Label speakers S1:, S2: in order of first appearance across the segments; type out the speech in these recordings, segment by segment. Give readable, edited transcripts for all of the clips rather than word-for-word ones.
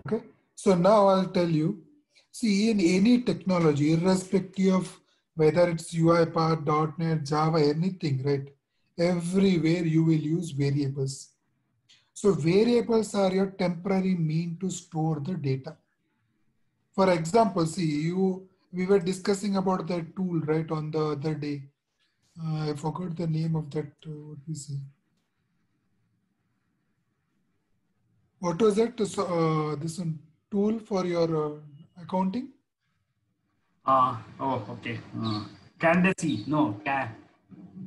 S1: Okay, so now I'll tell you, see, in any technology, irrespective of whether it's UiPath, .NET, Java, anything, right? Everywhere you will use variables. So variables are your temporary mean to store the data. For example, see, we were discussing about that tool, right, on the other day. I forgot the name of that. What we say? What was that? So, this one, tool for your accounting?
S2: Oh, okay. Cadence. No,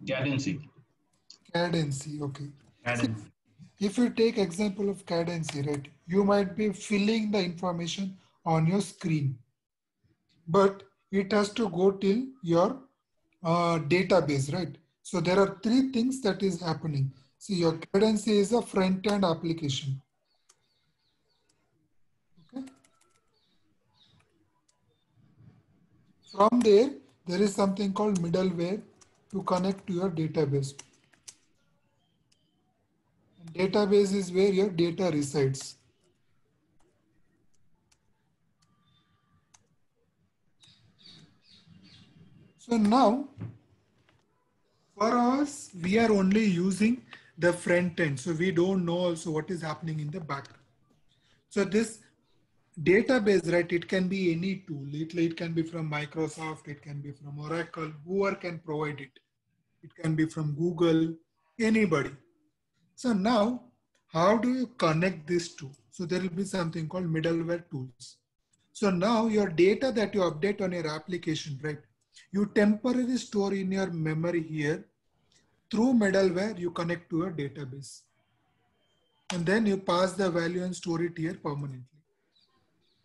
S3: Cadence.
S1: Cadence. Okay.
S2: Cadence.
S1: If you take example of Cadence, right, you might be filling the information on your screen, but it has to go till your database, right? So there are three things that is happening. See, your Cadence is a front-end application. Okay. From there is something called middleware to connect to your database. And database is where your data resides. So now, for us, we are only using the front end. So we don't know also what is happening in the back. So this database, right, it can be any tool. It can be from Microsoft, it can be from Oracle, whoever can provide it. It can be from Google, anybody. So now, how do you connect these two? So there will be something called middleware tools. So now your data that you update on your application, right, you temporarily store in your memory here. Through middleware, you connect to your database. And then you pass the value and store it here permanently.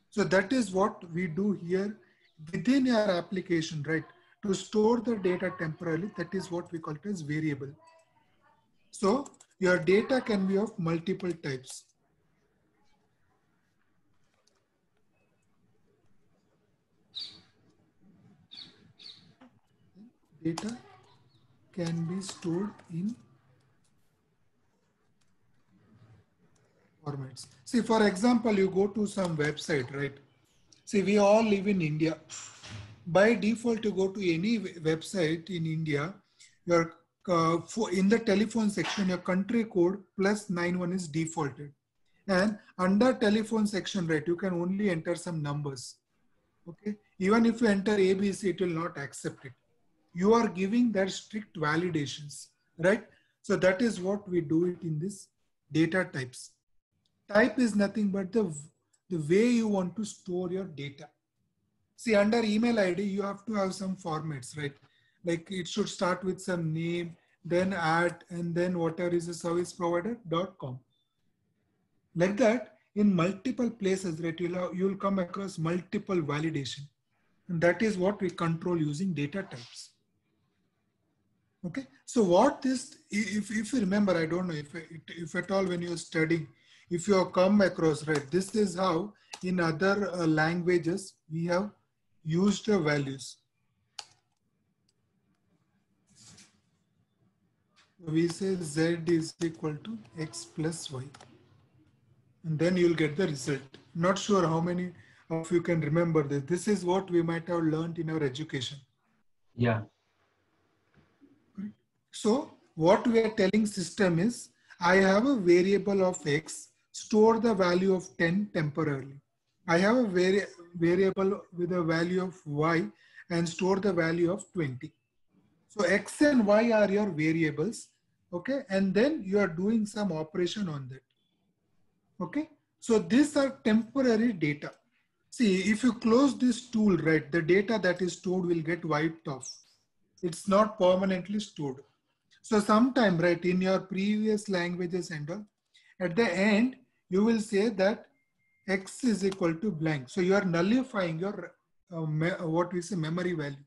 S1: So that is what we do here within your application, right? To store the data temporarily, that is what we call it as variable. So your data can be of multiple types. Data can be stored in formats. See, for example, you go to some website, right? See, we all live in India. By default, you go to any website in India, your in the telephone section, your country code plus 91 is defaulted. And under telephone section, right, you can only enter some numbers. Okay. Even if you enter ABC, it will not accept it. You are giving that strict validations, right? So that is what we do it in this data types. Type is nothing but the way you want to store your data. See, under email ID, you have to have some formats, right? Like it should start with some name, then @ and then whatever is a service provider.com. Like that, in multiple places, right, you'll come across multiple validation. And that is what we control using data types. Okay, so what this, if you remember, I don't know if at all when you're studying, if you have come across, right, this is how in other languages we have used the values. We say Z is equal to X plus Y. And then you'll get the result. Not sure how many of you can remember this. This is what we might have learned in our education.
S2: Yeah.
S1: So what we are telling system is, I have a variable of X, store the value of 10 temporarily. I have a variable with a value of Y and store the value of 20. So X and Y are your variables, okay? And then you are doing some operation on that, okay? So these are temporary data. See, if you close this tool, right, the data that is stored will get wiped off. It's not permanently stored. So sometime, right, in your previous languages and all, at the end, you will say that X is equal to blank. So you are nullifying your, what we say, memory value.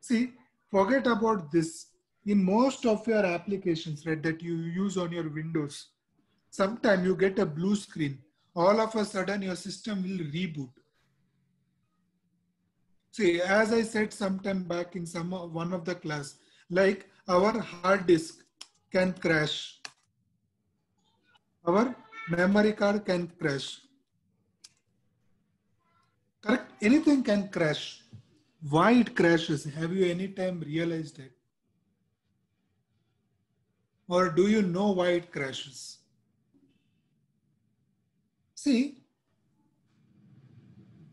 S1: See, forget about this. In most of your applications, right, that you use on your Windows, sometime you get a blue screen. All of a sudden, your system will reboot. See, as I said sometime back in one of the class, like our hard disk, can crash. Our memory card can crash. Correct? Anything can crash. Why it crashes? Have you any time realized it? Or do you know why it crashes? See,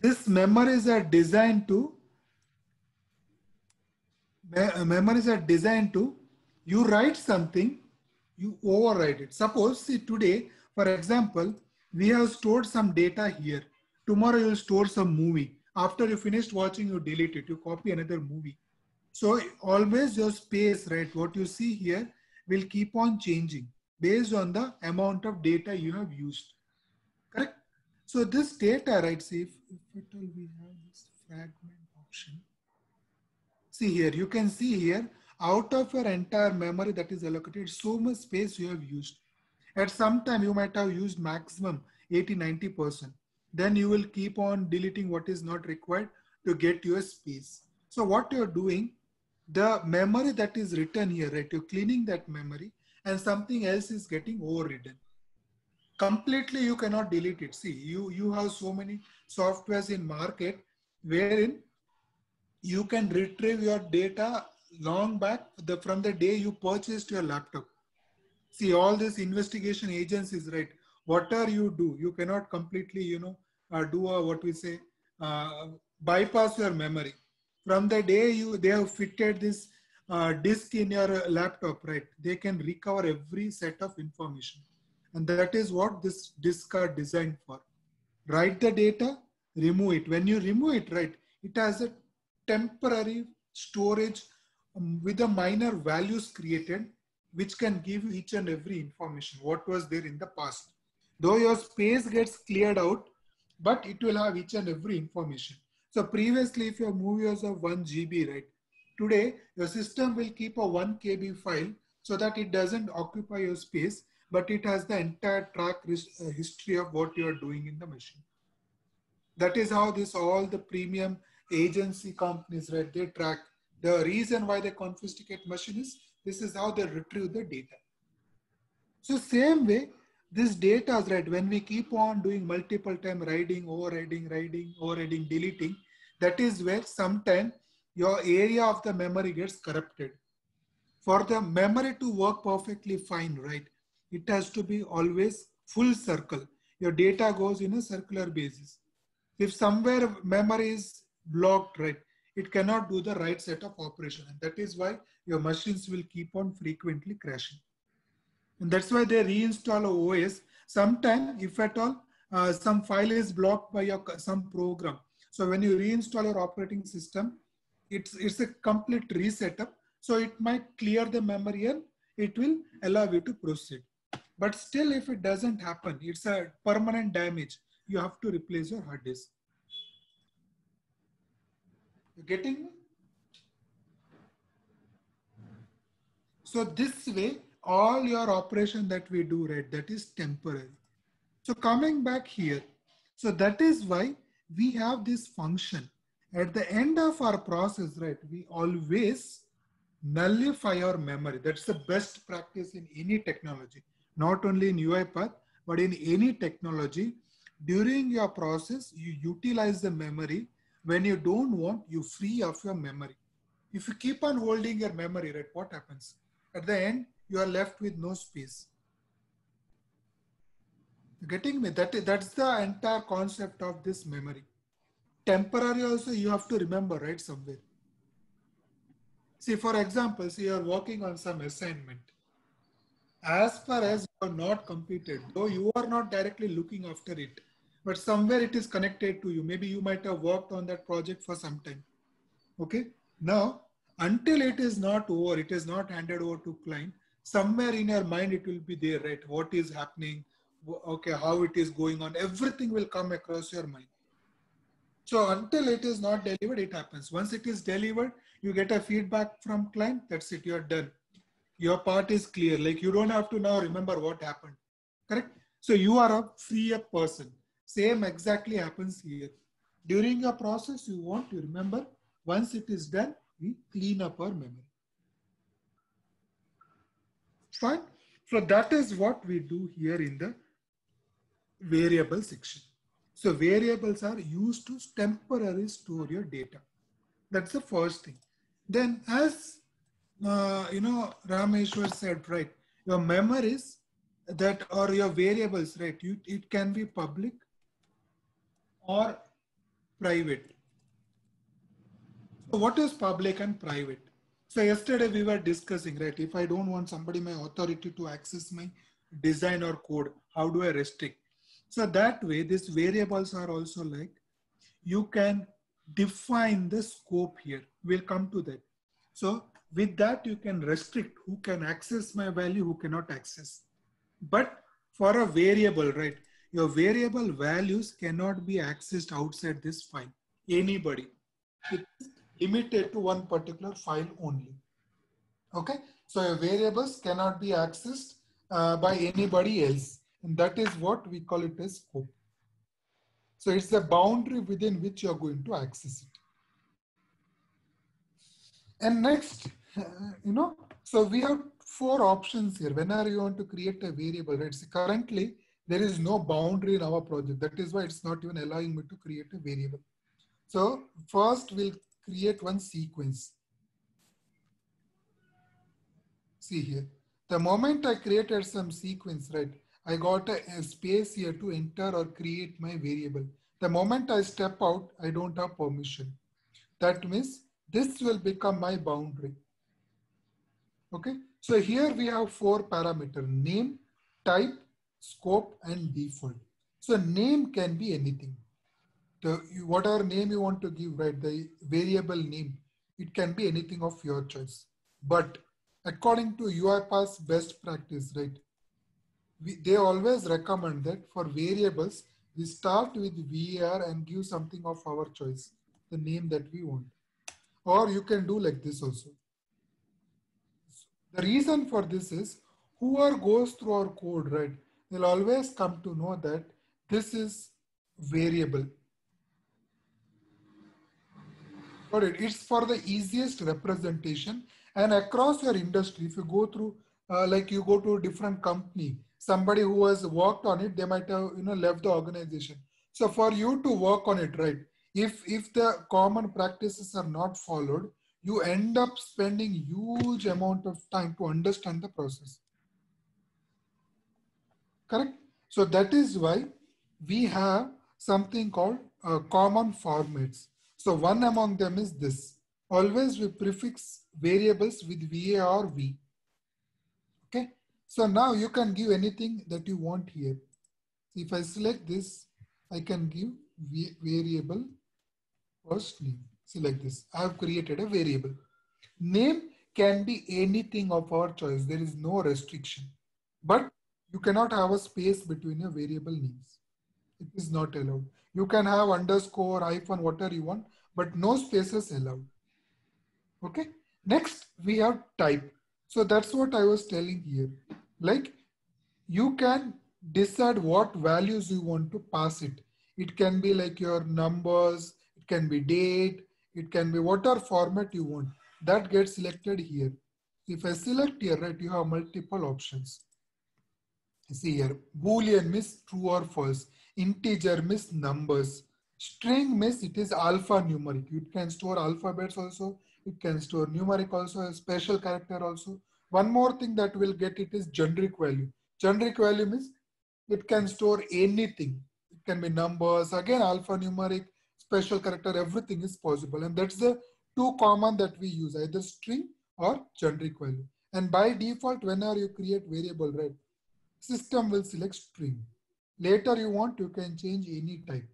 S1: these memories are designed to you write something, you overwrite it. Suppose, see, today, for example, we have stored some data here. Tomorrow you'll store some movie. After you finished watching, you delete it, you copy another movie. So always your space, right, what you see here will keep on changing based on the amount of data you have used. Correct? So this data, right, see, if at all we have this fragment option. See here, you can see here, out of your entire memory that is allocated, so much space you have used. At some time, you might have used maximum 80–90%. Then you will keep on deleting what is not required to get your space. So what you're doing, the memory that is written here, right, you're cleaning that memory and something else is getting overridden. Completely you cannot delete it. See, you have so many softwares in market wherein you can retrieve your data long back from the day you purchased your laptop. See, all these investigation agencies, right? Whatever you do, you cannot completely, do a, what we say, bypass your memory. From the day they have fitted this disk in your laptop, right? They can recover every set of information. And that is what this disk are designed for. Write the data, remove it. When you remove it, right, it has a temporary storage with the minor values created, which can give you each and every information, what was there in the past. Though your space gets cleared out, but it will have each and every information. So previously, if your movie was of 1 GB, right, today your system will keep a 1 KB file so that it doesn't occupy your space, but it has the entire track history of what you are doing in the machine. That is how all the premium agency companies, right, they track. The reason why they confiscate machine is this is how they retrieve the data. So same way, this data is right. When we keep on doing multiple time writing, overriding, deleting, that is where sometimes your area of the memory gets corrupted. For the memory to work perfectly fine, right, it has to be always full circle. Your data goes in a circular basis. If somewhere memory is blocked, right, it cannot do the right set of operation. And that is why your machines will keep on frequently crashing. And that's why they reinstall OS. Sometimes, if at all, some file is blocked by some program. So when you reinstall your operating system, it's a complete reset up. So it might clear the memory and it will allow you to proceed. But still, if it doesn't happen, it's a permanent damage. You have to replace your hard disk. You getting me? So this way, all your operation that we do, right, that is temporary. So coming back here, so that is why we have this function. At the end of our process, right, we always nullify our memory. That's the best practice in any technology, not only in UiPath, but in any technology. During your process, you utilize the memory. When you don't want, you free of your memory. If you keep on holding your memory, right, what happens? At the end, you are left with no space. You getting me? That's the entire concept of this memory. Temporary also you have to remember, right, somewhere. See, for example, see, you're working on some assignment. As far as you are not completed, though you are not directly looking after it, but somewhere it is connected to you. Maybe you might have worked on that project for some time. Okay. Now, until it is not over, it is not handed over to client, somewhere in your mind it will be there, right? What is happening? Okay, how it is going on? Everything will come across your mind. So until it is not delivered, it happens. Once it is delivered, you get a feedback from client. That's it. You're done. Your part is clear. Like you don't have to now remember what happened. Correct? So you are a free up person. Same exactly happens here. During your process, you want to remember. Once it is done, we clean up our memory. Fine. So that is what we do here in the variable section. So variables are used to temporarily store your data. That's the first thing. Then as Rameshwar said, right, your memories that or your variables, right, it can be public or private. So what is public and private? So yesterday we were discussing, right, if I don't want somebody, my authority to access my design or code, how do I restrict? So that way, these variables are also like, you can define the scope here. We'll come to that. So with that, you can restrict who can access my value, who cannot access. But for a variable, right, your variable values cannot be accessed outside this file. Anybody. It is limited to one particular file only. Okay. So your variables cannot be accessed by anybody else. And that is what we call it as scope. So it's the boundary within which you're going to access it. And next, so we have 4 options here. Whenever you want to create a variable, right? So currently, there is no boundary in our project. That is why it's not even allowing me to create a variable. So first we'll create one sequence. See here, the moment I created some sequence, right? I got a space here to enter or create my variable. The moment I step out, I don't have permission. That means this will become my boundary. Okay. So here we have 4 parameters: name, type, scope, and default. So name can be anything. Whatever name you want to give, right? The variable name, it can be anything of your choice. But according to UiPath's best practice, right? They always recommend that for variables, we start with var and give something of our choice, the name that we want. Or you can do like this also. The reason for this is whoever goes through our code, right, they'll always come to know that this is variable. Got it? It's for the easiest representation. And across your industry, if you go through, like you go to a different company, somebody who has worked on it, they might have left the organization. So for you to work on it, right, if the common practices are not followed, you end up spending huge amount of time to understand the process. Correct? So that is why we have something called common formats. So one among them is this. Always we prefix variables with VA or V. Okay. So now you can give anything that you want here. If I select this, I can give variable first name. Select this. I have created a variable. Name can be anything of our choice. There is no restriction. But you cannot have a space between your variable names. It is not allowed. You can have underscore, hyphen, whatever you want, but no spaces allowed. Okay. Next, we have type. So that's what I was telling here. Like you can decide what values you want to pass it. It can be like your numbers, it can be date, it can be whatever format you want. That gets selected here. If I select here, right, you have multiple options. See here, Boolean means true or false. Integer means numbers. String means it is alphanumeric. It can store alphabets also. It can store numeric also, a special character also. One more thing that will get it is generic value. Generic value means it can store anything. It can be numbers, again alphanumeric, special character, everything is possible. And that's the 2 common that we use, either string or generic value. And by default, whenever you create variable, right, system will select string. Later you want, you can change any type.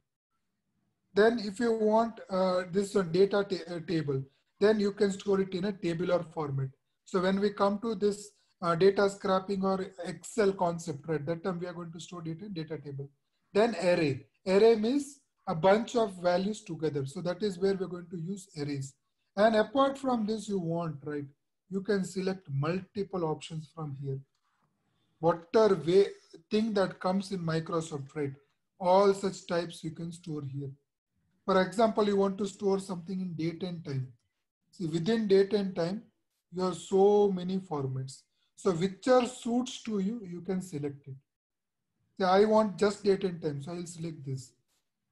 S1: Then if you want this data table, then you can store it in a tabular format. So when we come to this data scrapping or Excel concept, right, that time we are going to store data in data table. Then array. Array means a bunch of values together. So that is where we're going to use arrays. And apart from this, you want, right, you can select multiple options from here. Whatever thing that comes in Microsoft, right, all such types you can store here. For example, you want to store something in date and time. See, within date and time, you have so many formats. So whichever suits to you, you can select it. Say I want just date and time, so I will select this.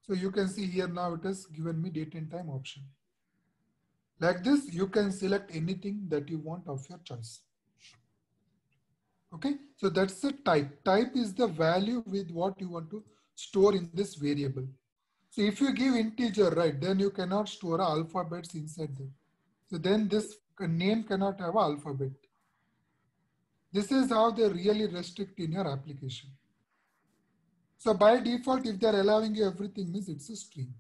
S1: So you can see here now it has given me date and time option. Like this, you can select anything that you want of your choice. Okay, so that's the type. Type is the value with what you want to store in this variable. So if you give integer, right, then you cannot store alphabets inside there. So then this name cannot have an alphabet. This is how they really restrict in your application. So by default, if they're allowing you everything, means it's a string.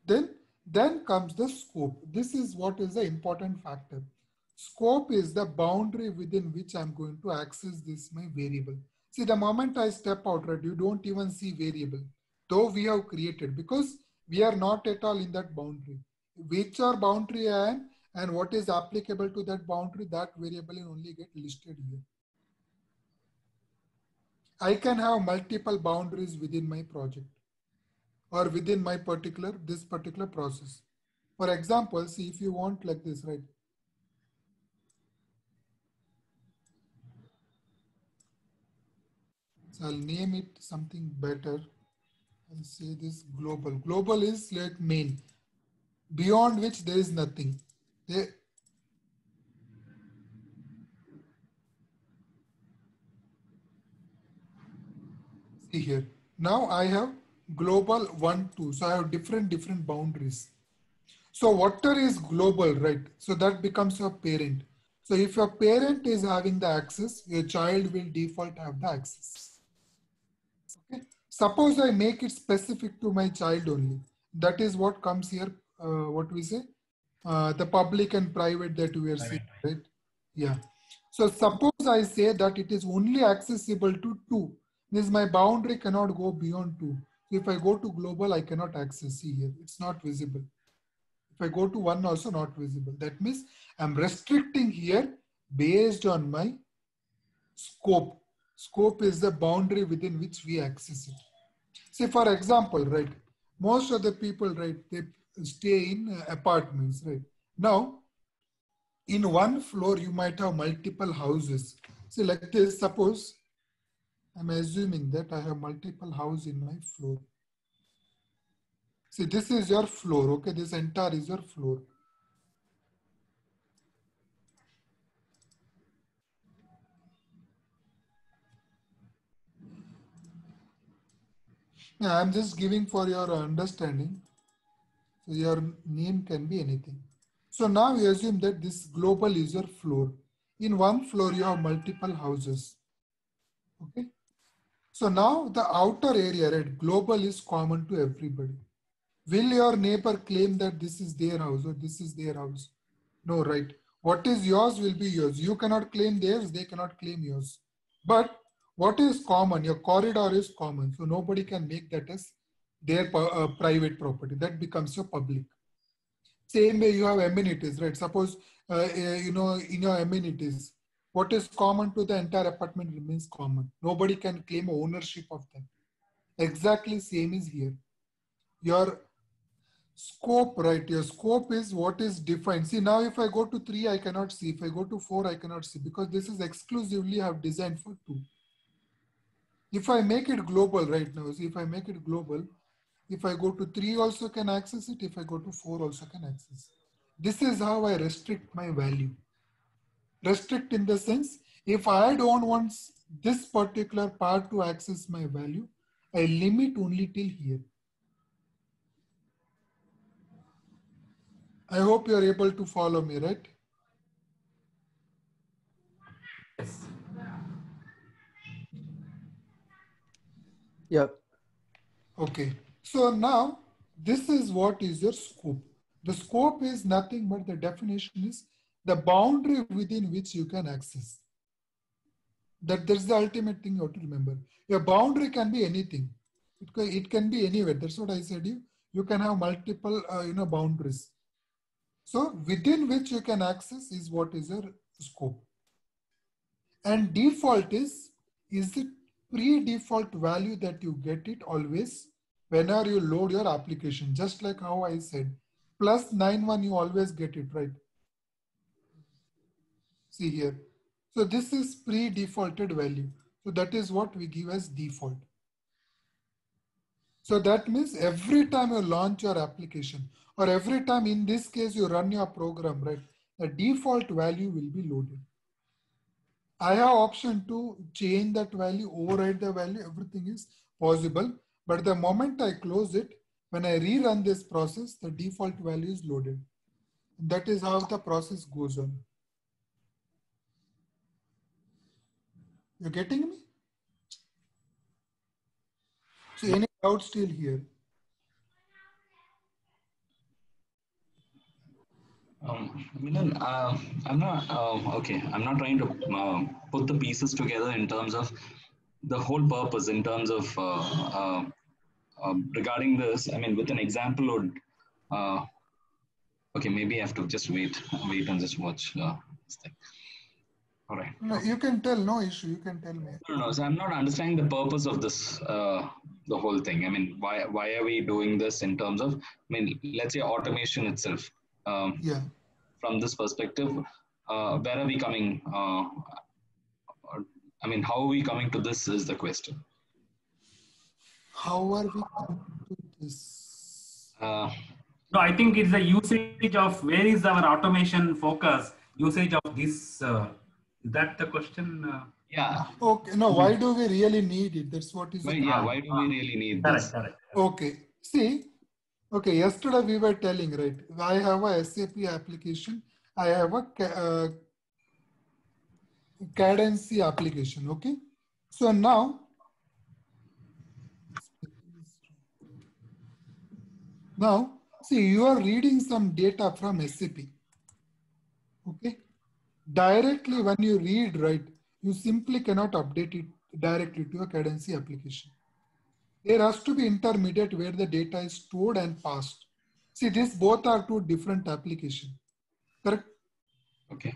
S1: Then comes the scope. This is what is the important factor. Scope is the boundary within which I'm going to access this my variable. See, the moment I step out, right, you don't even see variable, though we have created, because we are not at all in that boundary. Which are boundary I am and what is applicable to that boundary, that variable will only get listed here. I can have multiple boundaries within my project or within my this particular process. For example, see if you want like this, right? So I'll name it something better. I'll say this global. Global is like main, beyond which there is nothing. See here. Now I have global 1, 2. So I have different boundaries. So whatever is global, right? So that becomes your parent. So if your parent is having the access, your child will default have the access. Okay. Suppose I make it specific to my child only. That is what comes here. What we say? The public and private that we are seeing, right? Yeah. So suppose I say that it is only accessible to 2. Means my boundary cannot go beyond 2. So if I go to global, I cannot access. See here, it's not visible. If I go to 1, also not visible. That means I'm restricting here based on my scope. Scope is the boundary within which we access it. Say for example, right, most of the people, right, they stay in apartments, right? Now, in one floor, you might have multiple houses. See like this, suppose I'm assuming that I have multiple houses in my floor. See, this is your floor, okay? This entire is your floor. Now, I'm just giving for your understanding. So your name can be anything. So now you assume that this global is your floor. In one floor, you have multiple houses. Okay. So now the outer area, right, global is common to everybody. Will your neighbor claim that this is their house or this is their house? No, right? What is yours will be yours. You cannot claim theirs, they cannot claim yours. But what is common? Your corridor is common. So nobody can make that as their private property. That becomes your public. Same way you have amenities, right? Suppose, in your amenities, what is common to the entire apartment remains common. Nobody can claim ownership of them. Exactly same is here. Your scope, right? Your scope is what is defined. See, now if I go to 3, I cannot see. If I go to 4, I cannot see because this is exclusively I have designed for 2. If I make it global right now, see if I make it global, if I go to 3 also can access it. If I go to 4 also can access. This is how I restrict my value. Restrict in the sense, if I don't want this particular part to access my value, I limit only till here. I hope you are able to follow me, right?
S2: Yes.
S4: Yeah.
S1: Okay. So now this is what is your scope. The scope is nothing but the definition is the boundary within which you can access. That's the ultimate thing you have to remember. Your boundary can be anything. It can be anywhere. That's what I said. You can have multiple boundaries. So within which you can access is what is your scope. And default is the pre-default value that you get it always whenever you load your application. Just like how I said, +91 you always get it, right? See here. So this is pre-defaulted value. So that is what we give as default. So that means every time you launch your application or every time in this case you run your program, right, the default value will be loaded. I have option to change that value, override the value, everything is possible. But the moment I close it, when I rerun this process, the default value is loaded. That is how the process goes on. You're getting me? So any doubt still here?
S3: Milan, I'm not okay. I'm not trying to put the pieces together in terms of the whole purpose. In terms of regarding this, I mean, with an example would. Okay, maybe I have to just wait and just watch this thing. All right.
S1: No, you can tell, no issue. You can tell me.
S3: No. So I'm not understanding the purpose of this, the whole thing. I mean, why are we doing this in terms of? I mean, let's say automation itself.
S1: Yeah.
S3: From this perspective, where are we coming? I mean, how are we coming to this is the question.
S1: How are we coming to this?
S2: No, I think it's the usage of where is our automation focus, usage of this. Is that the question?
S3: Yeah.
S1: Okay, no, why do we really need it? That's what is the
S3: Why do we really need this?
S2: Correct.
S1: Okay, see, okay, yesterday we were telling, right, I have a SAP application, I have a Cadence application, okay? So now see, you are reading some data from SAP, okay? Directly when you read, right, you simply cannot update it directly to a Cadence application. There has to be intermediate where the data is stored and passed. See, these both are two different applications, correct?
S3: Okay.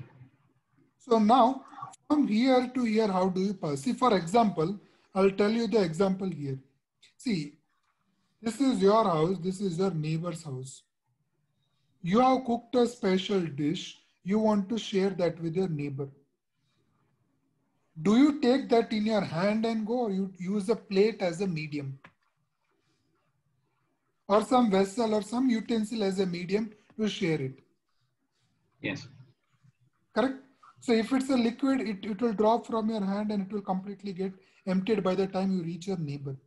S1: So now from here to here, how do you pass? See, for example, I'll tell you the example here. See, this is your house, this is your neighbor's house. You have cooked a special dish, you want to share that with your neighbor. Do you take that in your hand and go, or you use a plate as a medium? Or some vessel or some utensil as a medium to share it?
S3: Yes.
S1: Correct? So if it's a liquid, it will drop from your hand and it will completely get emptied by the time you reach your neighbor.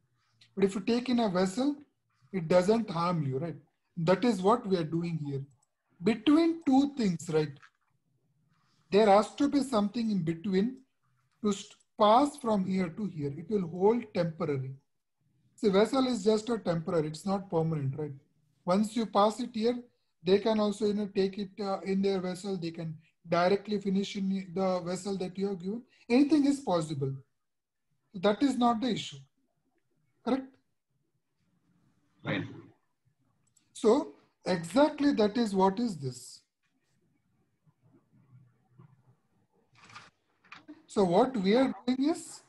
S1: But if you take in a vessel, it doesn't harm you, right? That is what we are doing here. Between two things, right? There has to be something in between to pass from here to here. It will hold temporary. See, vessel is just a temporary, it's not permanent, right? Once you pass it here, they can also take it in their vessel. They can directly finish in the vessel that you have given. Anything is possible. That is not the issue, correct?
S3: Right.
S1: So exactly that is what is this. So what we are doing is,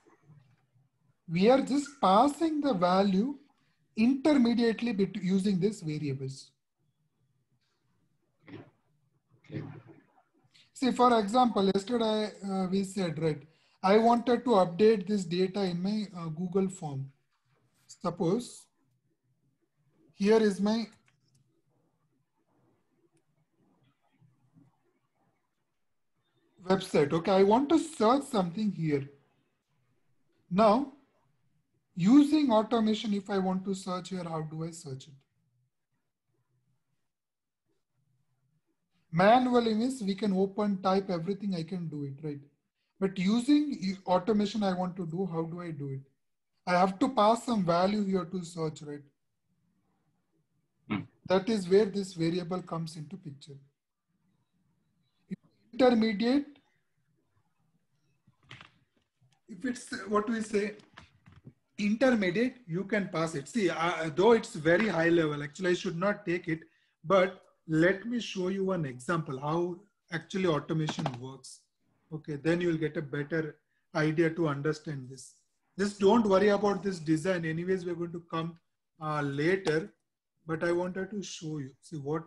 S1: we are just passing the value intermediately using these variables.
S3: Okay.
S1: See, for example, yesterday we said, right, I wanted to update this data in my Google form. Suppose here is my website. Okay, I want to search something here. Now, using automation, if I want to search here, how do I search it? Manually means we can open, type everything, I can do it, right? But using automation, I want to do, how do I do it? I have to pass some value here to search, right? That is where this variable comes into picture. Intermediate, if it's what we say, intermediate, you can pass it. See, though it's very high level, actually I should not take it, but let me show you one example how actually automation works. Okay, then you'll get a better idea to understand this. Just don't worry about this design. Anyways, we're going to come later, but I wanted to show you. See what.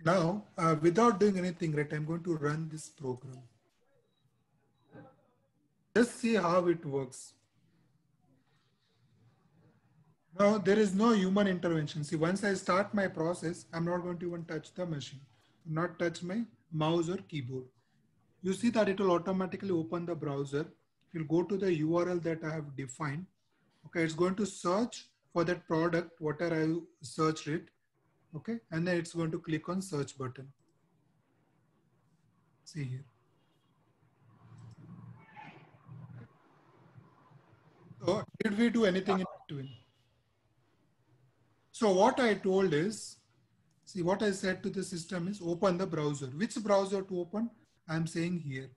S1: Now, without doing anything, right, I'm going to run this program. Just see how it works. Now, there is no human intervention. See, once I start my process, I'm not going to even touch the machine, not touch my mouse or keyboard. You see that it will automatically open the browser. It will go to the URL that I have defined. Okay, it's going to search for that product, whatever I searched it. Okay, and then it's going to click on search button. See here. So did we do anything in between? So what I told is, see what I said to the system is open the browser. Which browser to open? I'm saying here.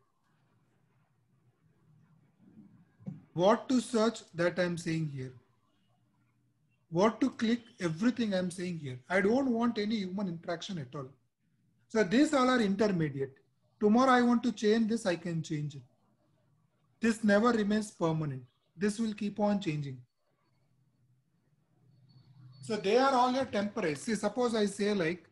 S1: What to search, that I'm saying here. What to click, everything I'm saying here. I don't want any human interaction at all. So these all are intermediate. Tomorrow I want to change this, I can change it. This never remains permanent. This will keep on changing. So they are all your temporary. See, suppose I say like,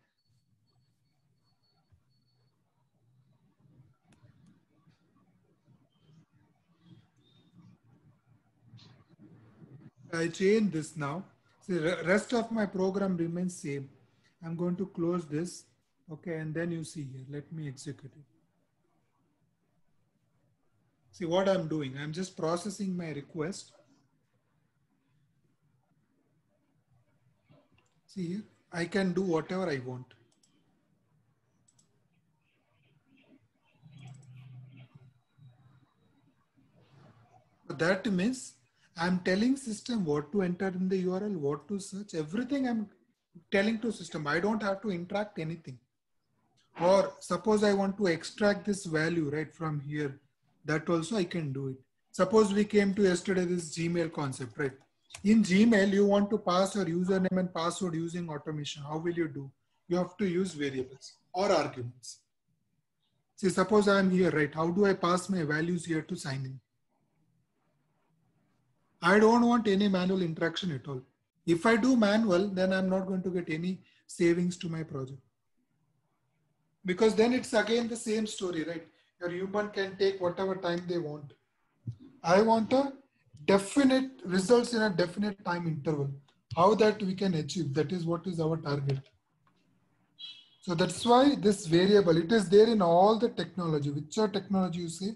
S1: I change this now. See, rest of my program remains same. I'm going to close this. Okay, and then you see here, let me execute it. See what I'm doing. I'm just processing my request. See here, I can do whatever I want. That means I'm telling system what to enter in the URL, what to search, everything I'm telling to system. I don't have to interact anything. Or suppose I want to extract this value right from here, that also I can do it. Suppose we came to yesterday this Gmail concept, right? In Gmail, you want to pass your username and password using automation. How will you do? You have to use variables or arguments. See, suppose I'm here, right? How do I pass my values here to sign in? I don't want any manual interaction at all. If I do manual, then I'm not going to get any savings to my project. Because then it's again the same story, right? Your human can take whatever time they want. I want a definite results in a definite time interval. How that we can achieve, that is what is our target. So that's why this variable, it is there in all the technology. Whichever technology you say,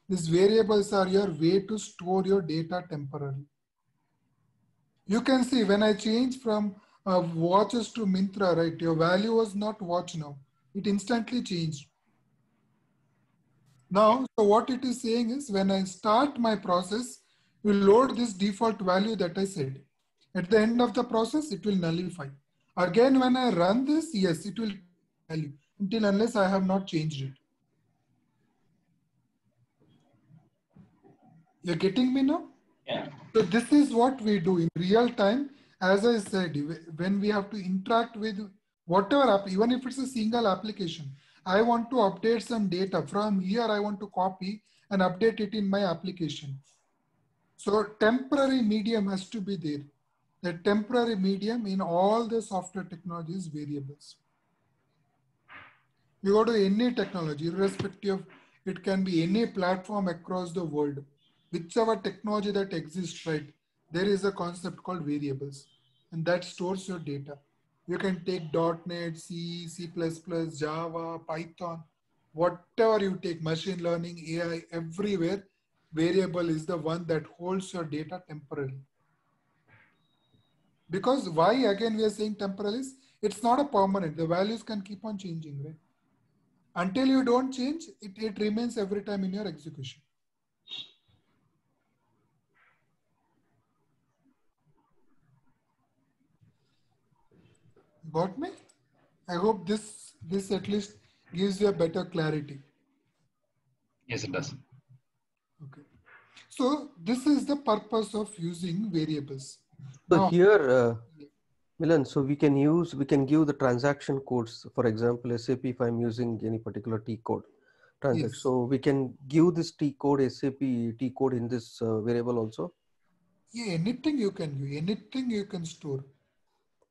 S1: these variables are your way to store your data temporarily. You can see when I change from watches to Myntra, right? Your value was not watch now. It instantly changed. Now, so what it is saying is when I start my process, will load this default value that I said. At the end of the process, it will nullify. Again, when I run this, yes, it will value until unless I have not changed it. You're getting me now?
S3: Yeah.
S1: So this is what we do in real time. As I said, when we have to interact with whatever app, even if it's a single application, I want to update some data from here. I want to copy and update it in my application. So temporary medium has to be there. The temporary medium in all the software technologies variables. You go to any technology, irrespective of it can be any platform across the world. Whichever technology that exists, right, there is a concept called variables, and that stores your data. You can take .NET, C, C++, Java, Python, whatever you take, machine learning, AI, everywhere, variable is the one that holds your data temporarily. Because why again we are saying temporal is, it's not a permanent, the values can keep on changing, right? Until you don't change, it remains every time in your execution. Got me? I hope this at least gives you a better clarity.
S3: Yes, it does.
S1: Okay. So this is the purpose of using variables.
S4: So
S1: Now,
S4: here, Milan, so we can give the transaction codes. For example, SAP, if I'm using any particular T code transaction,
S1: yes.
S4: so we can give this T code, SAP T code in this variable also.
S1: Yeah, anything you can do, anything you can store.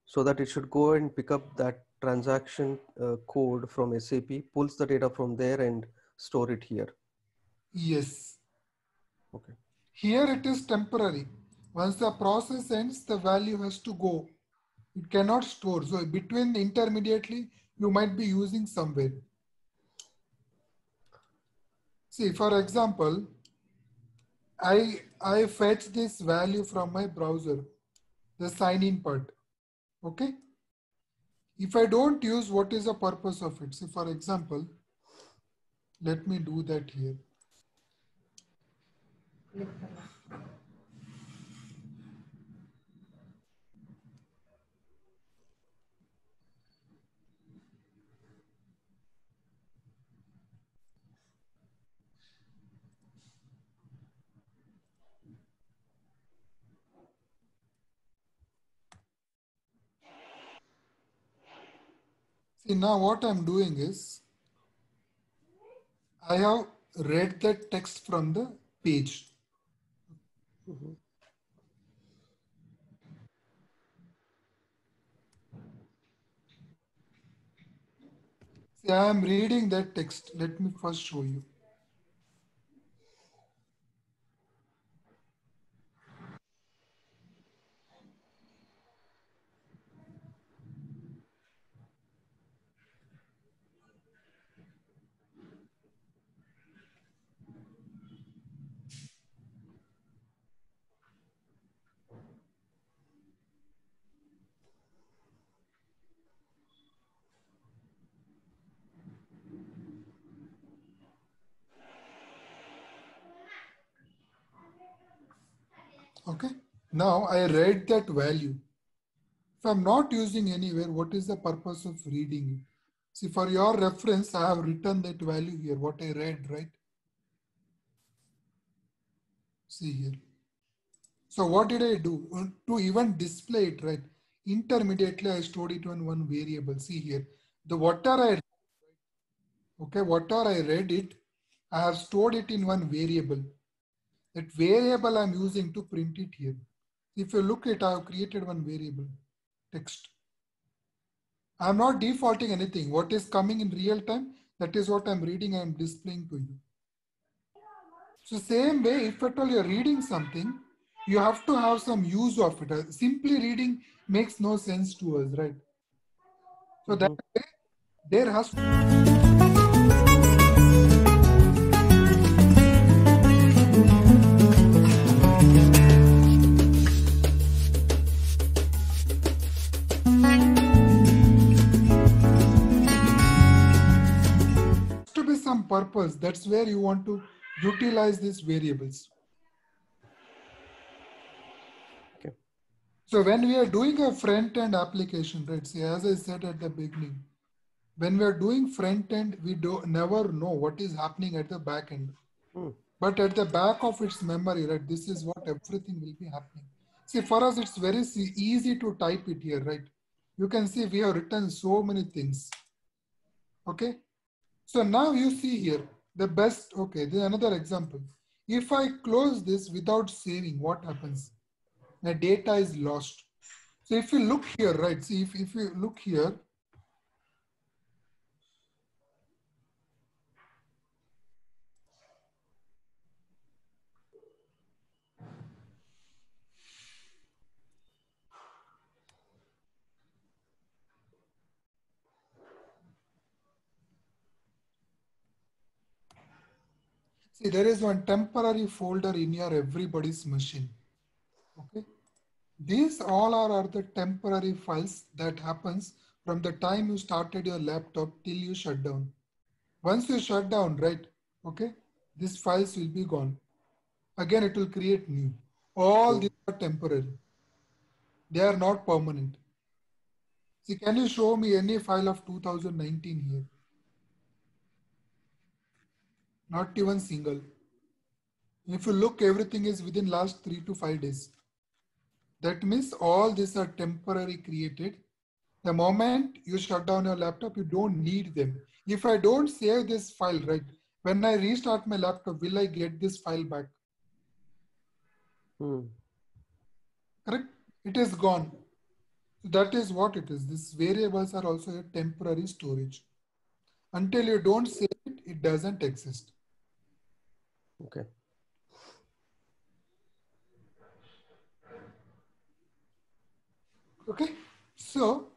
S4: So that it should go and pick up that transaction code from SAP, pulls the data from there and store it here.
S1: Yes.
S4: Okay.
S1: Here it is temporary. Once the process ends, the value has to go. It cannot store. So between intermediately, you might be using somewhere. See, for example, I fetch this value from my browser, the sign in part. Okay. If I don't use, what is the purpose of it? See, for example, let me do that here. See, now what I'm doing is, I have read the text from the page.
S4: Mm-hmm.
S1: See, I am reading that text. Let me first show you. Okay. Now I read that value. If I'm not using anywhere, what is the purpose of reading it? See, for your reference, I have written that value here, what I read, right? See here. So what did I do? To even display it, right? Intermediately, I stored it on one variable. See here. The whatever I, okay, whatever I read it, I have stored it in one variable. That variable I'm using to print it here. If you look at, I have created one variable, text. I'm not defaulting anything. What is coming in real time, that is what I'm reading, I'm displaying to you. So same way, if at all you're reading something, you have to have some use of it. Simply reading makes no sense to us, right? So that way, there has to be some purpose. That's where you want to utilize these variables.
S4: Okay.
S1: So when we are doing a front-end application, right? See, as I said at the beginning, when we are doing front-end, we never know what is happening at the back end. But at the back of its memory, right? This is what everything will be happening. See, for us, it's very easy to type it here, right? You can see we have written so many things. Okay. So now you see here the best. Okay, this is another example. If I close this without saving, what happens? The data is lost. So if you look here, right? See, if you look here, see, there is one temporary folder in your everybody's machine. Okay. These all are the temporary files that happens from the time you started your laptop till you shut down. Once you shut down, right? Okay. These files will be gone. Again, it will create new. All these are temporary. They are not permanent. See, can you show me any file of 2019 here? Not even single. If you look, everything is within last 3 to 5 days. That means all these are temporary created. The moment you shut down your laptop, you don't need them. If I don't save this file, right, when I restart my laptop, will I get this file back? Correct? It is gone. That is what it is. These variables are also a temporary storage. Until you don't save it, it doesn't exist.
S4: Okay.
S1: Okay. So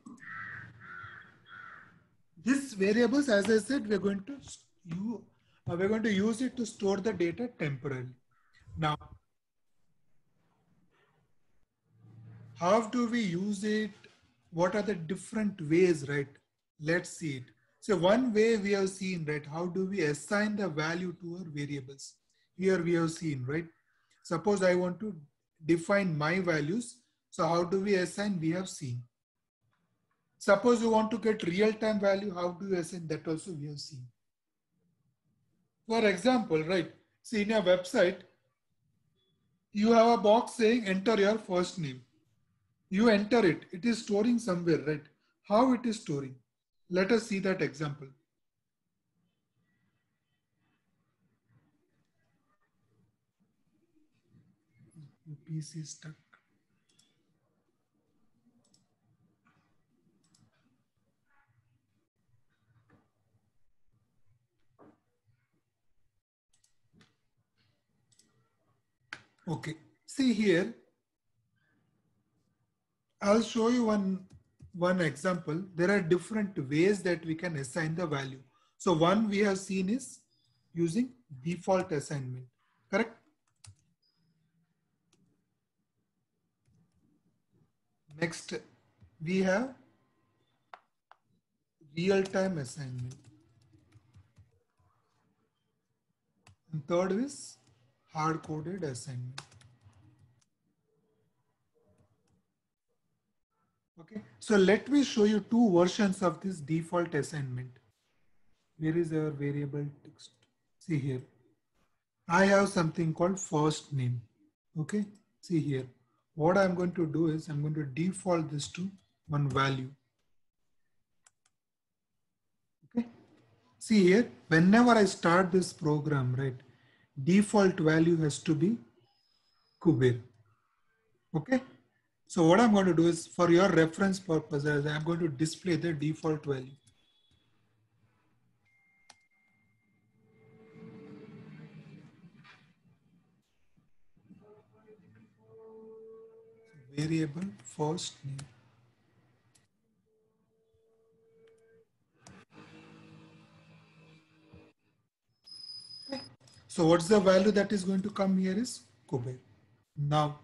S1: these variables, as I said, we're going to use it to store the data temporarily. Now, how do we use it? What are the different ways, right? Let's see it. So one way we have seen, right? How do we assign the value to our variables? Here we have seen, right? Suppose I want to define my values. So how do we assign? We have seen. Suppose you want to get real-time value. How do you assign? That also we have seen. For example, right? See, in your website, you have a box saying enter your first name. You enter it. It is storing somewhere, right? How it is storing? Let us see that example. PC stuck. Okay. See here. I'll show you one example. There are different ways that we can assign the value. So one we have seen is using default assignment. Correct? Next, we have real-time assignment. And third is hard-coded assignment. Okay, so let me show you two versions of this default assignment. Where is our variable text? See here. I have something called first name. Okay, see here. What I'm going to do is I'm going to default this to one value. Okay, see here, whenever I start this program, right, default value has to be Kuber. Okay, so what I'm going to do is for your reference purposes, I'm going to display the default value. Variable first name. Okay. So what's the value that is going to come here is Kuber. Now,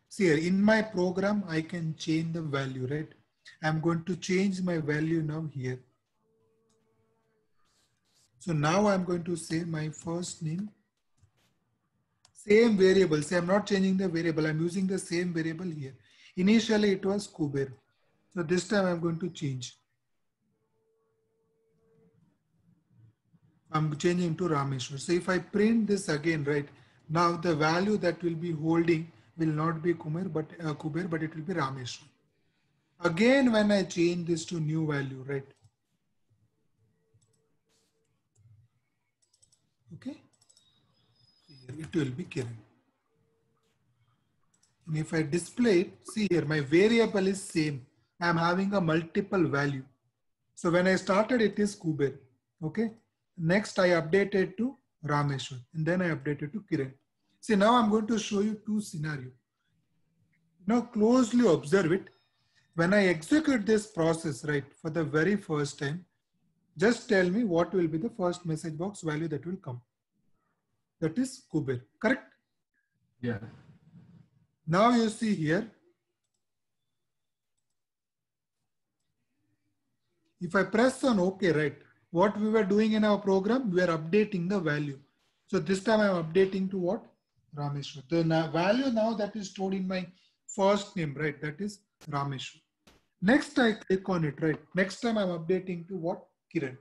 S1: see here in my program, I can change the value, right? I'm going to change my value now here. So now I'm going to say my first name, same variable. Say I'm not changing the variable. I'm using the same variable here. Initially it was Kuber. So this time I'm going to change. I'm changing to Rameshwar. So if I print this again, right, now the value that will be holding will not be Kuber, but it will be Rameshwar. Again, when I change this to new value, right? Okay, it will be Kiran. And if I display it, see here, my variable is same. I'm having a multiple value. So when I started, it is Kuber. Okay. Next, I updated to Rameshwar, and then I updated to Kiran. See, now I'm going to show you two scenarios. Now closely observe it. When I execute this process, right, for the very first time, just tell me what will be the first message box value that will come. That is Kuber, correct?
S2: Yeah.
S1: Now you see here, if I press on OK, right, what we were doing in our program, we are updating the value. So this time I'm updating to what? Rameshwar. The value now that is stored in my first name, right, that is Rameshwar. Next I click on it, right, next time I'm updating to what? Kiran.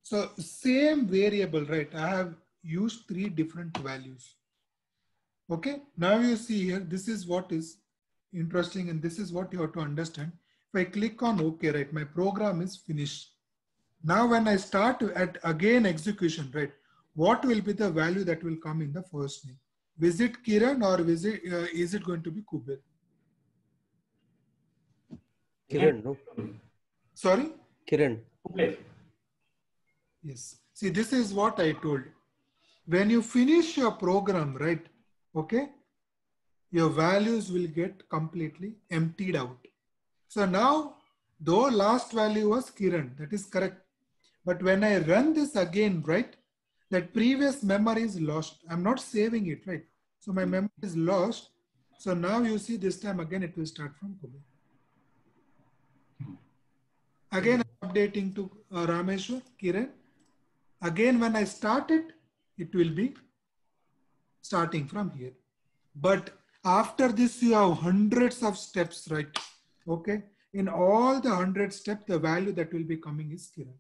S1: So same variable, right, I have used three different values. Okay, now you see here, this is what is interesting and this is what you have to understand. If I click on OK, right, my program is finished. Now when I start at again execution, right, what will be the value that will come in the first name? Is it Kiran or is it going to be Kuber?
S4: Kiran, no?
S1: Sorry?
S4: Kiran.
S2: Okay.
S1: Yes. See, this is what I told. When you finish your program, right? Okay, your values will get completely emptied out. So now, though last value was Kiran, that is correct. But when I run this again, right, that previous memory is lost. I'm not saving it, right? So my memory is lost. So now you see this time again, it will start from Kuber. Again, I'm updating to Rameshwar, Kiran. Again, when I start it, it will be starting from here. But after this, you have hundreds of steps, right? Okay. In all the 100 steps, the value that will be coming is Kiran.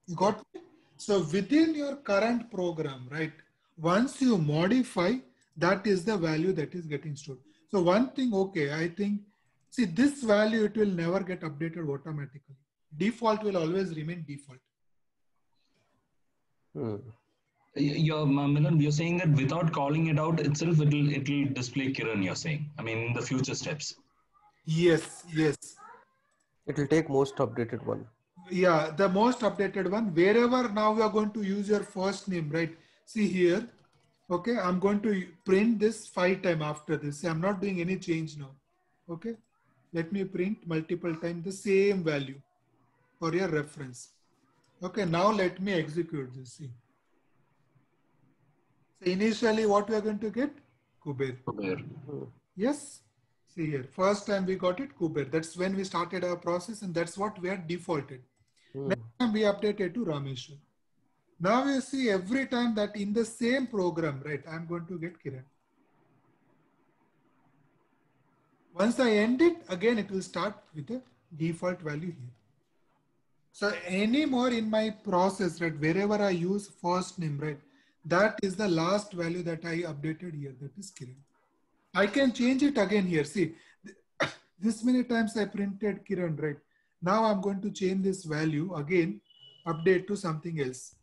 S1: You got it? So within your current program, right? Once you modify, that is the value that is getting stored. So one thing, okay, I think, see this value, it will never get updated automatically. Default will always remain default.
S3: Milan, you're saying that without calling it out itself, it'll display Kiran, you're saying. I mean, in the future steps.
S1: Yes, yes.
S4: It will take most updated one.
S1: Yeah, the most updated one. Wherever now we are going to use your first name, right? See here. Okay, I'm going to print this 5 times after this. See, I'm not doing any change now. Okay, let me print multiple times the same value for your reference. Okay, now let me execute this. See. So initially, what we are going to get? Kuber. Yes. See here, first time we got it, Kuber. That's when we started our process, and that's what we had defaulted. Next time we updated to Rameshwar. Now you see every time that in the same program, right, I'm going to get Kiran. Once I end it, again, it will start with a default value here. So any more in my process, right, wherever I use first name, right, that is the last value that I updated here, that is Kiran. I can change it again here. See, this many times I printed Kiran, right? Now I'm going to change this value again, update to something else.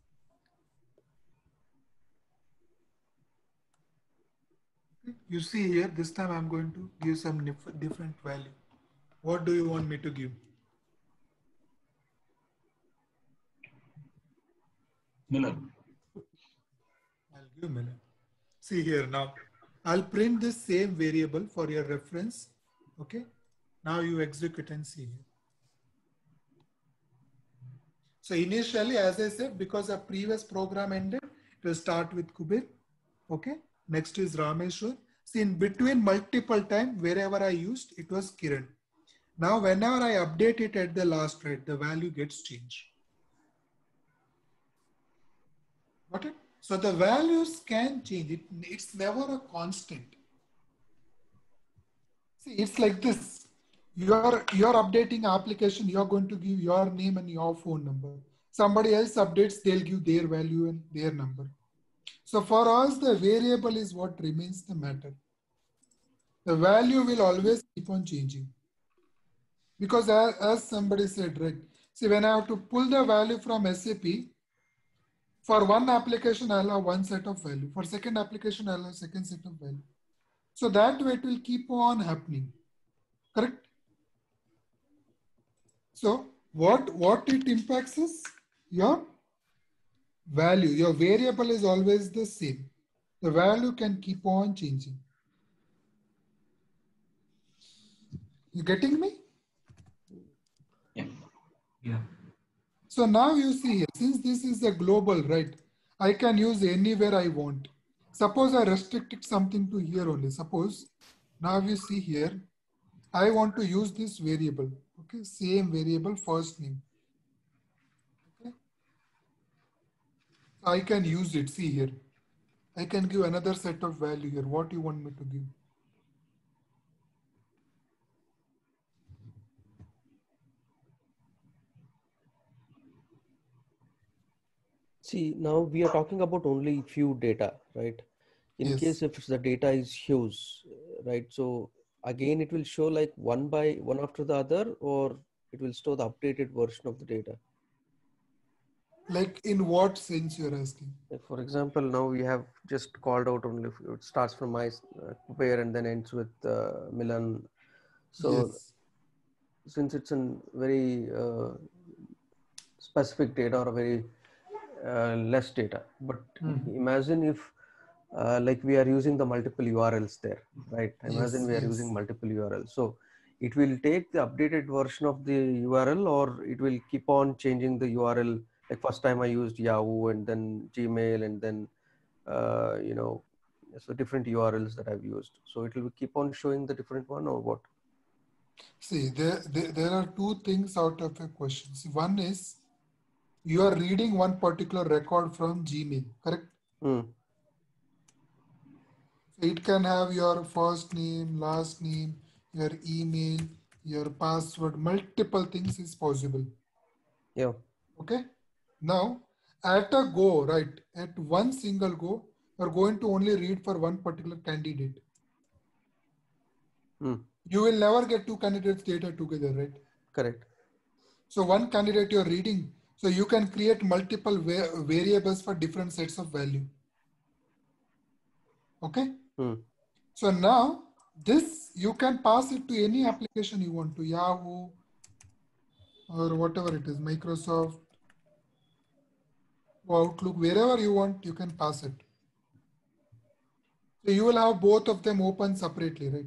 S1: You see here, this time I'm going to give some different value. What do you want me to give?
S3: Milan.
S1: I'll give Milan. See here now. I'll print this same variable for your reference. Okay. Now you execute and see here. So initially, as I said, because a previous program ended, it will start with Kuber. Okay. Next is Rameshwar. See, in between multiple times, wherever I used, it was Kiran. Now, whenever I update it at the last, right, the value gets changed. Got it? So the values can change. It's never a constant. See, it's like this. You're updating application, you're going to give your name and your phone number. Somebody else updates, they'll give their value and their number. So for us, the variable is what remains the matter. The value will always keep on changing. Because as somebody said, right? See, when I have to pull the value from SAP, for one application, I'll have one set of value. For second application, I'll have second set of value. So that way it will keep on happening. Correct? So what it impacts is your value. Your variable is always the same. The value can keep on changing. You getting me?
S2: Yeah.
S1: So now you see here, since this is a global, right? I can use anywhere I want. Suppose I restricted something to here only. Suppose now you see here, I want to use this variable. Okay, same variable, first name. Okay, so I can use it. See here, I can give another set of value here. What do you want me to give?
S4: See, now we are talking about only few data, right? In
S1: Yes.
S4: case if the data is huge, right? So again, it will show like one by one after the other, or it will store the updated version of the data.
S1: Like in what sense you're asking?
S4: Like for example, now we have just called out only, it starts from my Kuber and then ends with Milan. So
S1: Yes.
S4: since it's a very specific data or a very less data, but imagine if like we are using the multiple URLs there, right? Imagine
S1: Yes.
S4: we are
S1: Yes.
S4: using multiple URLs. So it will take the updated version of the URL, or it will keep on changing the URL. Like first time I used Yahoo and then Gmail and then, you know, so different URLs that I've used. So it will keep on showing the different one or what?
S1: See, there are two things out of a question. See, one is you are reading one particular record from Gmail, correct?
S4: Mm.
S1: So it can have your first name, last name, your email, your password, multiple things is possible.
S4: Yeah.
S1: Okay. Now, at a go, right, at one single go, you're going to only read for one particular candidate.
S4: Mm.
S1: You will never get two candidates data together, right?
S4: Correct.
S1: So one candidate you're reading, so you can create multiple variables for different sets of value. Okay.
S4: Mm.
S1: So now this, you can pass it to any application you want, to Yahoo or whatever it is, Microsoft, Outlook, wherever you want, you can pass it. So you will have both of them open separately, right?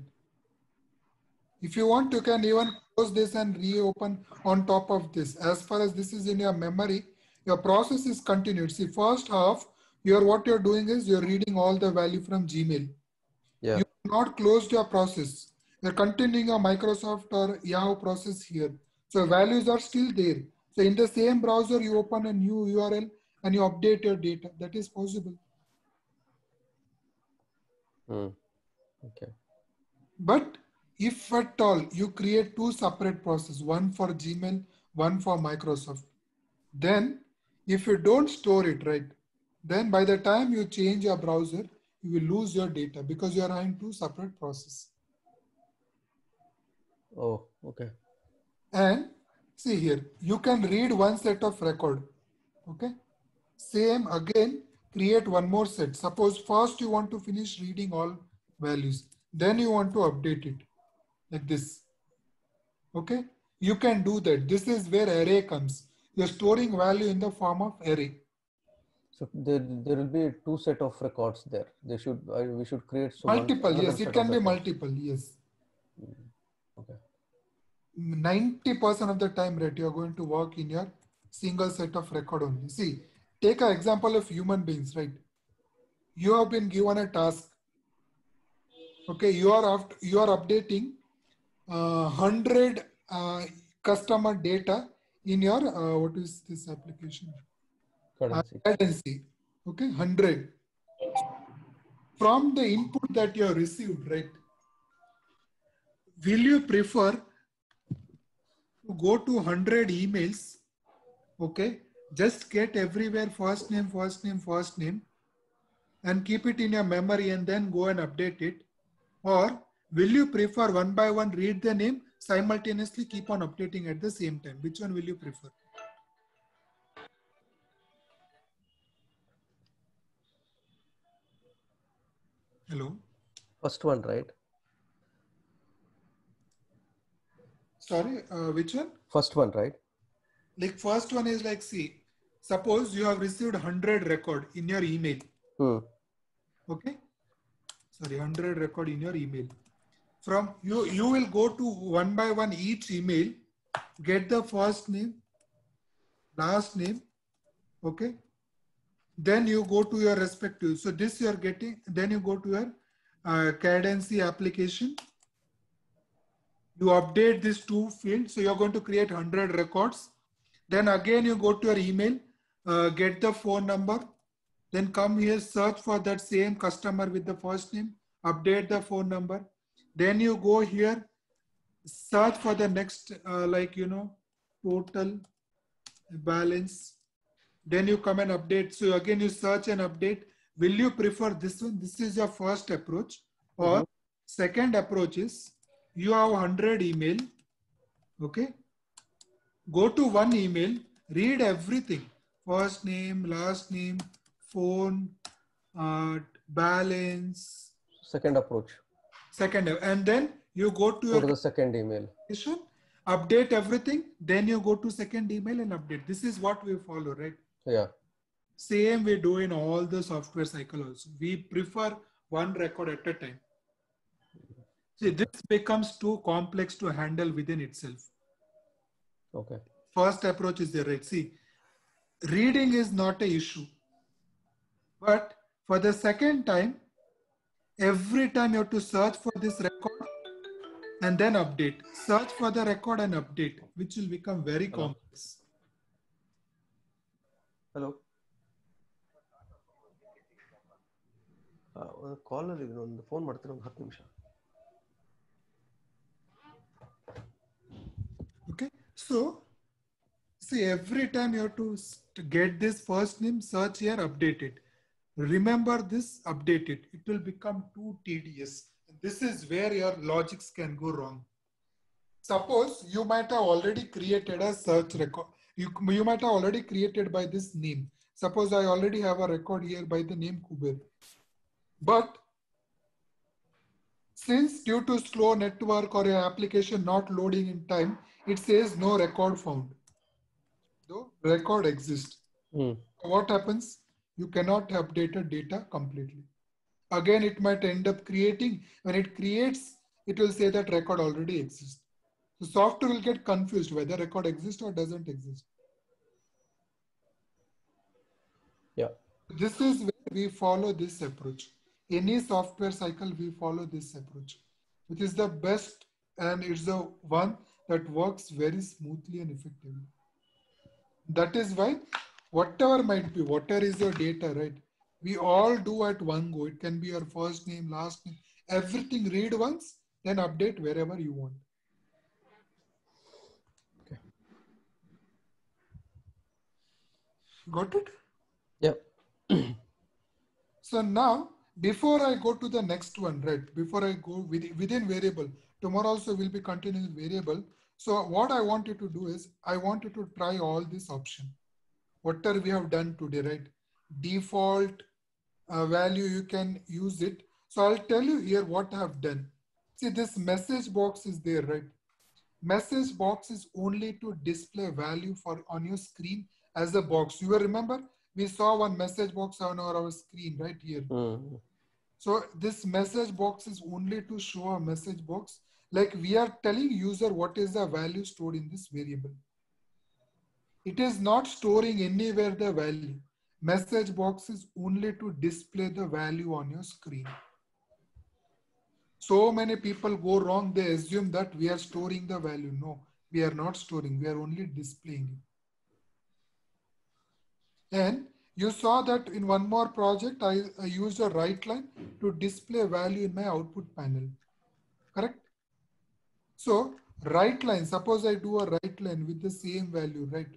S1: If you want, you can even close this and reopen on top of this. As far as this is in your memory, your process is continued. See, first half, what you're doing is you're reading all the value from Gmail.
S4: Yeah.
S1: You have not closed your process. You're continuing a Microsoft or Yahoo process here. So values are still there. So in the same browser, you open a new URL and you update your data. That is possible.
S4: Mm. Okay.
S1: But if at all you create two separate processes, one for Gmail, one for Microsoft, then if you don't store it, right, then by the time you change your browser, you will lose your data because you are having two separate processes.
S4: Oh, okay.
S1: And see here, you can read one set of record. Okay. Same again, create one more set. Suppose first you want to finish reading all values, then you want to update it like this. Okay. You can do that. This is where array comes. You're storing value in the form of array.
S4: So there will be two set of records there. They should we should create
S1: Multiple,
S4: another
S1: yes, it
S4: set of
S1: can be
S4: records.
S1: multiple, yes.
S4: Okay.
S1: 90% of the time, right, you're going to work in your single set of record only. See, take an example of human beings, right? You have been given a task. Okay, you are updating 100 customer data in your what is this application? Cadence. Okay, 100. From the input that you have received, right? Will you prefer to go to 100 emails? Okay, just get everywhere first name, first name, first name, and keep it in your memory and then go and update it? Or will you prefer one by one read the name, simultaneously keep on updating at the same time? Which one will you prefer? Hello?
S4: First one, right?
S1: Sorry, which one?
S4: First one, right?
S1: Like first one is like, see, suppose you have received 100 record in your email. Okay? Sorry, 100 record in your email. From you will go to one by one each email, get the first name, last name, okay? Then you go to your respective. So this you are getting, then you go to your Cadency application. You update these two fields. So you're going to create 100 records. Then again, you go to your email, get the phone number, then come here, search for that same customer with the first name, update the phone number. Then you go here, search for the next, total balance. Then you come and update. So again, you search and update. Will you prefer this one? This is your first approach. Or second approach is you have 100 email. Okay. Go to one email, read everything. First name, last name, phone, balance.
S4: Second approach.
S1: Second, and then You go to
S4: Go
S1: your
S4: to the second email.
S1: update everything, then you go to second email and update. This is what we follow, right?
S4: Yeah.
S1: Same we do in all the software cycle also. We prefer one record at a time. See, this becomes too complex to handle within itself.
S4: Okay.
S1: First approach is there, right? See, reading is not an issue. But for the second time, every time you have to search for this record and then update. Search for the record and update, which will become very complex.
S4: Hello. Call on the phone.
S1: Okay, so see, every time you have to get this first name, search here, update it. Remember this, update it. It will become too tedious. This is where your logics can go wrong. Suppose you might have already created a search record. You might have already created by this name. Suppose I already have a record here by the name Kuber. But since due to slow network or your application not loading in time, it says no record found. Though record exists. What happens? You cannot update data completely. Again, it might end up creating, when it creates, it will say that record already exists. So software will get confused whether record exists or doesn't exist.
S4: Yeah.
S1: This is where we follow this approach. Any software cycle, we follow this approach, which is the best, and it's the one that works very smoothly and effectively. That is why whatever might be, whatever is your data, right? We all do at one go. It can be your first name, last name, everything. Read once, then update wherever you want.
S4: Okay.
S1: Got it?
S4: Yeah.
S1: So now, before I go to the next one, right? Before I go within variable, tomorrow also we'll be continuing with variable. So what I want you to do is, I want you to try all this option. Whatever we have done today, right? Default value, you can use it. So I'll tell you here what I have done. See, this message box is there, right? Message box is only to display value on your screen as a box. You will remember we saw one message box on our screen right here. So this message box is only to show a message box. Like we are telling user what is the value stored in this variable. It is not storing anywhere the value. Message box is only to display the value on your screen. So many people go wrong. They assume that we are storing the value. No, we are not storing. We are only displaying it. And you saw that in one more project, I used a write line to display value in my output panel. Correct? So write line, suppose I do a write line with the same value, right?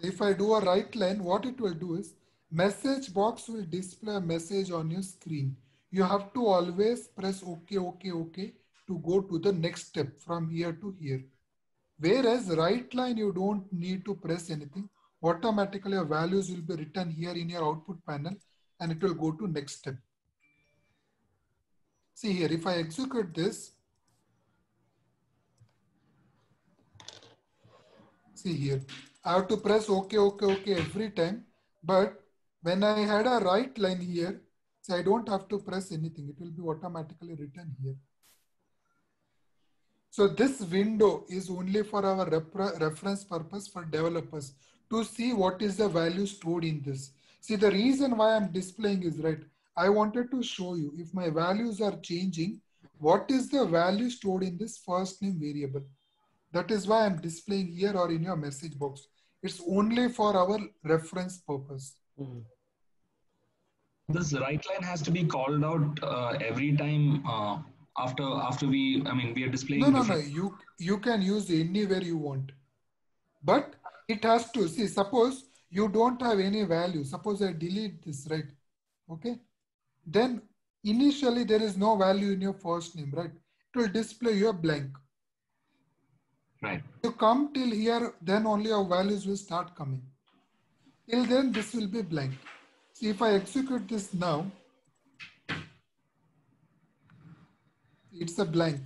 S1: If I do a write line, what it will do is, message box will display a message on your screen. You have to always press OK, OK, OK to go to the next step from here to here. Whereas write line, you don't need to press anything. Automatically your values will be written here in your output panel and it will go to next step. See here, if I execute this, see here, I have to press OK, OK, OK every time. But when I had a write line here, so I don't have to press anything. It will be automatically written here. So this window is only for our reference purpose for developers to see what is the value stored in this. See, the reason why I'm displaying is, right, I wanted to show you if my values are changing, what is the value stored in this first name variable. That is why I'm displaying here or in your message box. It's only for our reference purpose.
S3: This write line has to be called out every time after we are displaying.
S1: No. You can use anywhere you want, but it has to see. Suppose you don't have any value. Suppose I delete this, right? Okay. Then initially there is no value in your first name, right? It will display your blank.
S3: Right.
S1: You come till here, then only your values will start coming. Till then, this will be blank. See, if I execute this now, It's a blank.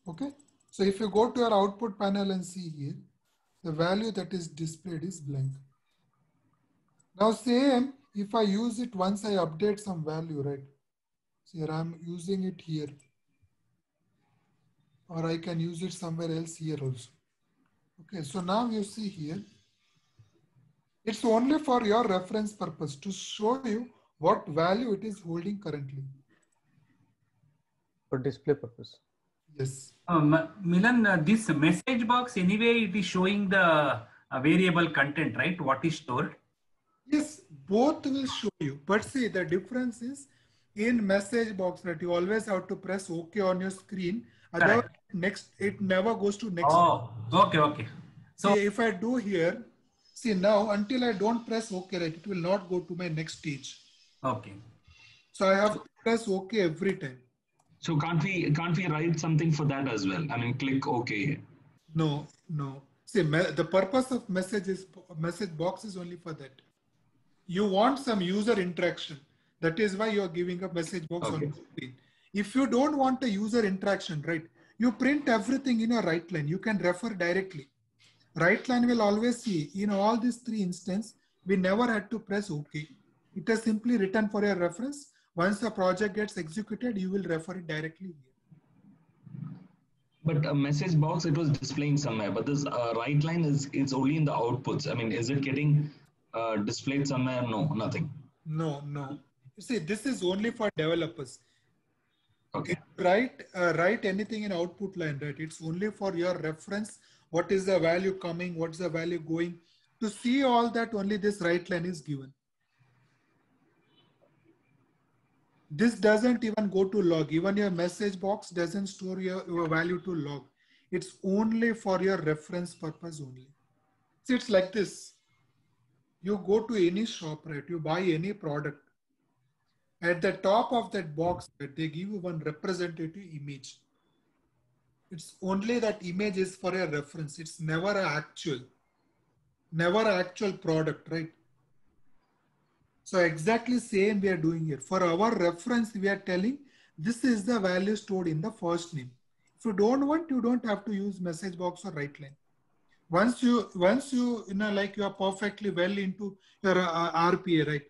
S1: Okay. So if you go to your output panel and see here, the value that is displayed is blank. Now same, if I use it once I update some value, right? So here I'm using it here. Or I can use it somewhere else here also. Okay, so now you see here, it's only for your reference purpose to show you what value it is holding currently.
S4: For display purpose.
S1: Yes.
S2: Milan, this message box anyway, it is showing the variable content, right? What is stored?
S1: Yes, both will show you. But see, the difference is in message box that you always have to press OK on your screen. Otherwise, next, it never goes to next.
S2: Oh, okay.
S1: So see, if I do here, see now until I don't press OK, right, it will not go to my next stage.
S2: Okay.
S1: So I have to press OK every time.
S3: So can't we write something for that as well? I mean, click OK.
S1: No. See, the purpose of message box is only for that. You want some user interaction. That is why you are giving a message box on the screen. If you don't want a user interaction, right, you print everything in your write line. You can refer directly. Write line will always see in all these three instances, we never had to press OK. It is simply written for your reference. Once the project gets executed, you will refer it directly here.
S3: But a message box, it was displaying somewhere, but this write line is only in the outputs. I mean, is it getting displayed somewhere? No, nothing.
S1: No. You see, this is only for developers.
S3: Okay.
S1: Write anything in output line, right? It's only for your reference. What is the value coming? What's the value going? To see all that, only this write line is given. This doesn't even go to log. Even your message box doesn't store your value to log. It's only for your reference purpose only. See, it's like this. You go to any shop, right? You buy any product. At the top of that box, right, they give you one representative image. It's only that image is for a reference. It's never an actual product, right? So exactly same we are doing here. For our reference, we are telling this is the value stored in the first name. If you don't want, you don't have to use message box or write line. Once you like you are perfectly well into your RPA, right?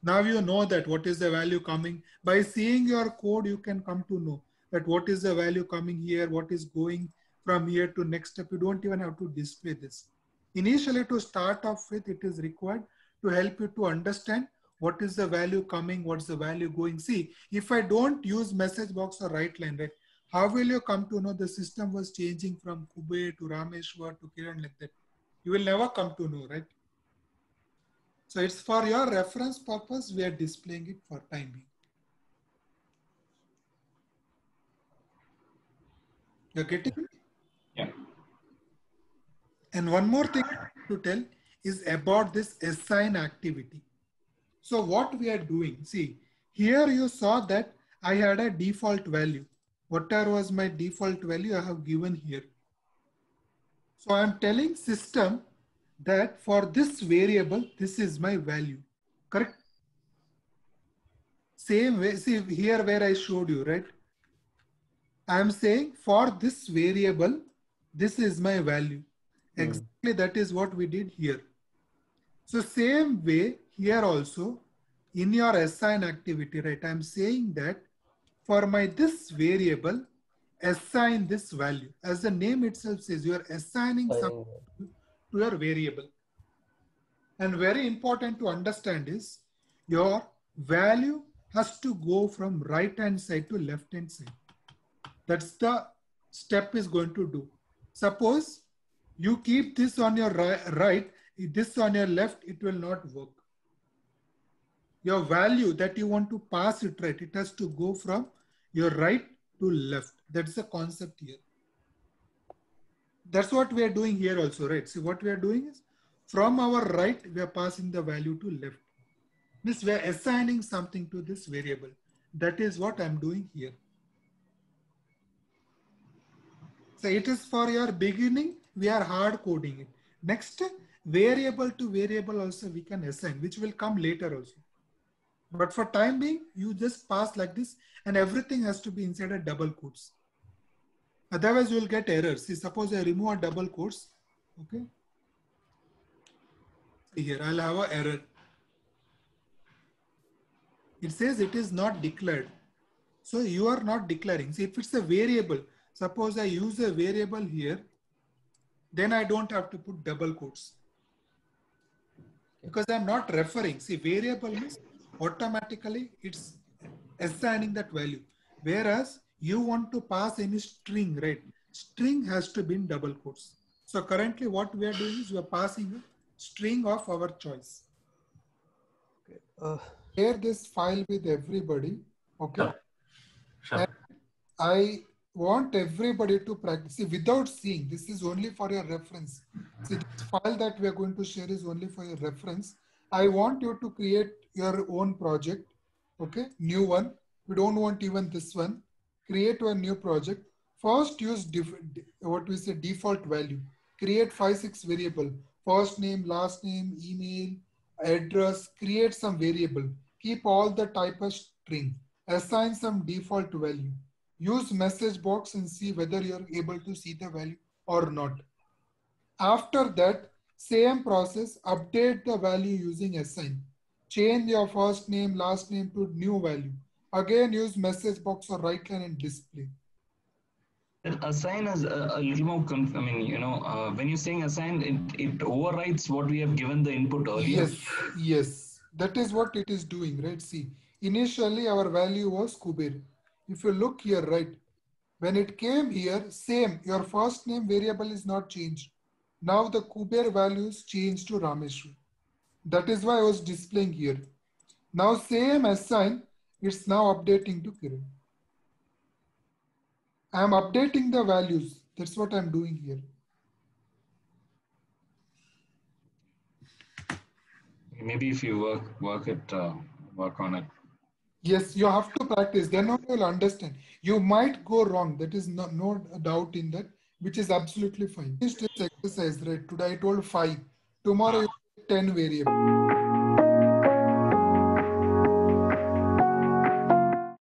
S1: Now you know that what is the value coming. By seeing your code, you can come to know that what is the value coming here, what is going from here to next step. You don't even have to display this. Initially, to start off with, it is required to help you to understand what is the value coming, what's the value going. See, if I don't use message box or write line, right? How will you come to know the system was changing from Kube to Rameshwar to Kiran like that? You will never come to know, right? So it's for your reference purpose. We are displaying it for time being. You're getting it?
S3: Yeah.
S1: And one more thing to tell is about this assign activity. So what we are doing, see, here you saw that I had a default value. Whatever was my default value, I have given here. So I'm telling system that for this variable, this is my value, correct? Same way, see here where I showed you, right? I'm saying for this variable, this is my value. Exactly that is what we did here. So same way here also in your assign activity, right? I'm saying that for my this variable, assign this value. As the name itself says, you are assigning something to your variable. And very important to understand is your value has to go from right hand side to left hand side. That's the step is going to do. Suppose you keep this on your right, this on your left, it will not work. Your value that you want to pass it, right, it has to go from your right to left. That's the concept here. That's what we are doing here also, right? See, what we are doing is from our right, we are passing the value to left. Means we are assigning something to this variable. That is what I'm doing here. So it is for your beginning, we are hard coding it. Next, variable to variable also we can assign, which will come later also. But for time being, you just pass like this and everything has to be inside a double quotes. Otherwise, you will get errors. See, suppose I remove a double quotes. Okay. See here, I'll have an error. It says it is not declared. So you are not declaring. See, if it's a variable, suppose I use a variable here, then I don't have to put double quotes. Because I'm not referring. See, variable means automatically it's assigning that value. Whereas you want to pass any string, right? String has to be in double quotes. So currently what we are doing is we are passing a string of our choice. Share this file with everybody. Okay.
S2: Sure.
S1: And I want everybody to practice. See, without seeing, this is only for your reference. See, this file that we are going to share is only for your reference. I want you to create your own project. Okay, new one. We don't want even this one. Create a new project. First, use what we say default value. Create 5-6 variable. First name, last name, email, address. Create some variable. Keep all the type of string. Assign some default value. Use message box and see whether you're able to see the value or not. After that, same process, update the value using assign. Change your first name, last name to new value. Again, use message box or right line and display.
S3: Assign is a little more, when you're saying assign, it overrides what we have given the input earlier.
S1: Yes. That is what it is doing, right? See, initially our value was Kuber. If you look here, right, when it came here, same, your first name variable is not changed. Now the Kuber values changed to Rameshwar. That is why I was displaying here. Now same assign, it's now updating to Kiran. I'm updating the values. That's what I'm doing here.
S3: Maybe if you work on it.
S1: Yes, you have to practice. Then only you'll understand. You might go wrong. That is no doubt in that, which is absolutely fine. This exercise, right? Today I told 5. Tomorrow you 10 variables.